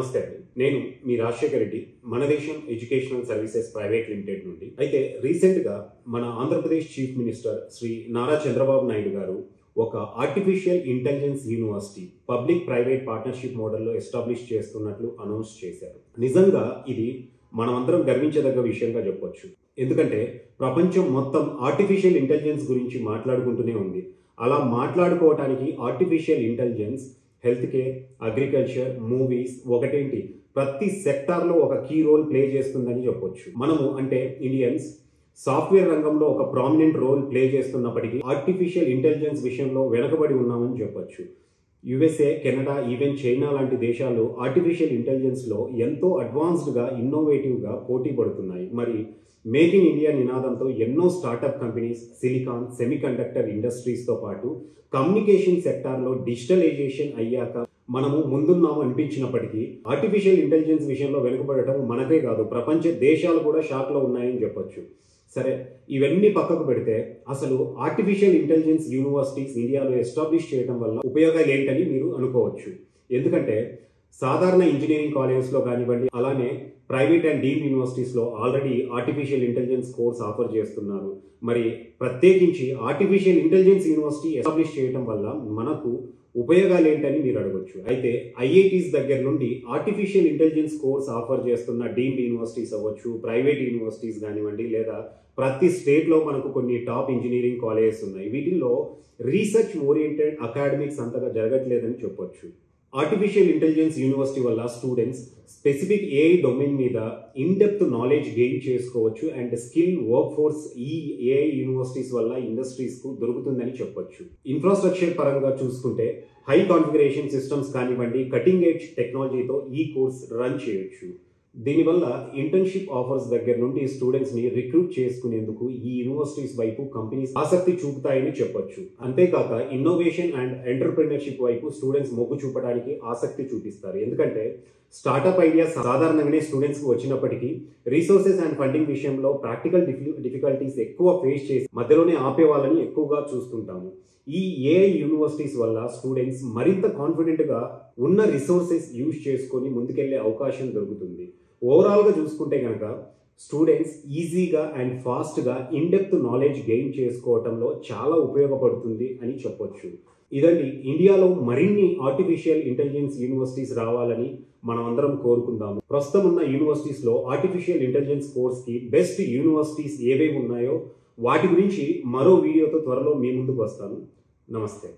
నమస్తే అండి. నేను మీ రాజశేఖర్ రెడ్డి, మన దేశం ఎడ్యుకేషనల్ సర్వీసెస్ ప్రైవేట్ లిమిటెడ్ నుండి. అయితే రీసెంట్గా మన ఆంధ్రప్రదేశ్ చీఫ్ మినిస్టర్ శ్రీ నారా చంద్రబాబు నాయుడు గారు ఒక artificial intelligence university public private partnership మోడల్లో ఎస్టాబ్లిష్ చేస్తున్నట్లు అనౌన్స్ చేశారు. నిజంగా ఇది మనమందరం గర్వించదగ్గ విషయంగా చెప్పొచ్చు. ఎందుకంటే ప్రపంచం మొత్తం ఆర్టిఫిషియల్ ఇంటెలిజెన్స్ గురించి మాట్లాడుకుంటూనే ఉంది. అలా మాట్లాడుకోవటానికి artificial intelligence health care, agriculture, movies ఒకటేంటి ప్రతి సెక్టార్లో ఒక కీ రోల్ ప్లే చేస్తుందని చెప్పొచ్చు. మనము అంటే ఇండియన్స్ సాఫ్ట్వేర్ రంగంలో ఒక ప్రామినెంట్ రోల్ ప్లే చేస్తున్నప్పటికీ ఆర్టిఫిషియల్ ఇంటెలిజెన్స్ విషయంలో వెనకబడి ఉన్నామని చెప్పొచ్చు. యుఎస్ఏ, కెనడా, ఈవెన్ చైనా లాంటి దేశాలు ఆర్టిఫిషియల్ ఇంటెలిజెన్స్లో ఎంతో అడ్వాన్స్డ్గా, ఇన్నోవేటివ్గా పోటీ పడుతున్నాయి. మరి మేక్ ఇన్ ఇండియా నినాదంతో ఎన్నో స్టార్టప్ కంపెనీస్ సిలికాన్, సెమీకండక్టర్ ఇండస్ట్రీస్తో పాటు కమ్యూనికేషన్ సెక్టార్లో డిజిటలైజేషన్ అయ్యాక మనము ముందున్నాము అనిపించినప్పటికీ ఆర్టిఫిషియల్ ఇంటెలిజెన్స్ విషయంలో వెనుకబడటం మనకే కాదు, ప్రపంచ దేశాలు కూడా షాక్లో ఉన్నాయని చెప్పొచ్చు. సరే, ఇవన్నీ పక్కకు పెడితే అసలు ఆర్టిఫిషియల్ ఇంటెలిజెన్స్ యూనివర్సిటీస్ ఇండియాలో ఎస్టాబ్లిష్ చేయడం వల్ల ఉపయోగాలు ఏంటని మీరు అనుకోవచ్చు. ఎందుకంటే సాధారణ ఇంజనీరింగ్ కాలేజెస్లో కానివ్వండి, అలానే ప్రైవేట్ అండ్ డీమ్డ్ యూనివర్సిటీస్లో already artificial intelligence course offer చేస్తున్నారు. మరి ప్రత్యేకించి ఆర్టిఫిషియల్ ఇంటెలిజెన్స్ యూనివర్సిటీ ఎస్టాబ్లిష్ చేయడం వల్ల మనకు ఉపయోగాలు ఏంటని మీరు అడగొచ్చు. అయితే ఐఐటీస్ దగ్గర నుండి ఆర్టిఫిషియల్ ఇంటెలిజెన్స్ కోర్స్ ఆఫర్ చేస్తున్న డీమ్డ్ యూనివర్సిటీస్ అవ్వచ్చు, ప్రైవేట్ యూనివర్సిటీస్ కానివ్వండి, లేదా ప్రతి స్టేట్లో మనకు కొన్ని టాప్ ఇంజనీరింగ్ కాలేజెస్ ఉన్నాయి. వీటిల్లో రీసెర్చ్ ఓరియంటెడ్ అకాడమిక్స్ అంతగా జరగట్లేదని చెప్పొచ్చు. ఆర్టిఫిషియల్ ఇంటెలిజెన్స్ యూనివర్సిటీ వల్ల స్టూడెంట్స్ స్పెసిఫిక్ ఏఐ డొమైన్ మీద ఇన్డెప్త్ నాలెడ్జ్ గెయిన్ చేసుకోవచ్చు అండ్ స్కిల్ వర్క్ ఫోర్స్ ఈ ఏఐ యూనివర్సిటీస్ వల్ల ఇండస్ట్రీస్కు దొరుకుతుందని చెప్పొచ్చు. ఇన్ఫ్రాస్ట్రక్చర్ పరంగా చూసుకుంటే హై కాన్ఫిగరేషన్ సిస్టమ్స్ కానివ్వండి, కటింగ్ ఎడ్జ్ టెక్నాలజీతో ఈ కోర్స్ రన్ చేయొచ్చు. దీనివల్ల ఇంటర్న్షిప్ ఆఫర్స్ దగ్గర నుండి స్టూడెంట్స్ని రిక్రూట్ చేసుకునేందుకు ఈ యూనివర్సిటీస్ వైపు కంపెనీస్ ఆసక్తి చూపుతాయని చెప్పొచ్చు. అంతేకాక ఇన్నోవేషన్ అండ్ ఎంటర్ప్రెన్యూర్షిప్ వైపు స్టూడెంట్స్ మొగ్గు చూపడానికి ఆసక్తి చూపిస్తారు. ఎందుకంటే స్టార్టప్ ఐడియాస్ సాధారణంగానే స్టూడెంట్స్కి వచ్చినప్పటికీ రీసోర్సెస్ అండ్ ఫండింగ్ విషయంలో ప్రాక్టికల్ డిఫికల్టీస్ ఎక్కువ ఫేస్ చేసి మధ్యలోనే ఆపే వాళ్ళని ఎక్కువగా చూస్తుంటాము. ఈ ఏఐ యూనివర్సిటీస్ వల్ల స్టూడెంట్స్ మరింత కాన్ఫిడెంట్గా ఉన్న రిసోర్సెస్ యూజ్ చేసుకొని ముందుకెళ్లే అవకాశం దొరుకుతుంది. ఓవరాల్గా చూసుకుంటే కనుక స్టూడెంట్స్ ఈజీగా అండ్ ఫాస్ట్గా ఇన్డెప్త్ నాలెడ్జ్ గెయిన్ చేసుకోవటంలో చాలా ఉపయోగపడుతుంది అని చెప్పొచ్చు. ఇదండి, ఇండియాలో మరిన్ని ఆర్టిఫిషియల్ ఇంటెలిజెన్స్ యూనివర్సిటీస్ రావాలని మనం అందరం కోరుకుందాము. ప్రస్తుతం ఉన్న యూనివర్సిటీస్లో ఆర్టిఫిషియల్ ఇంటెలిజెన్స్ కోర్స్కి బెస్ట్ యూనివర్సిటీస్ ఏవేవి ఉన్నాయో వాటి గురించి మరో వీడియోతో త్వరలో మీ ముందుకు వస్తాను. నమస్తే.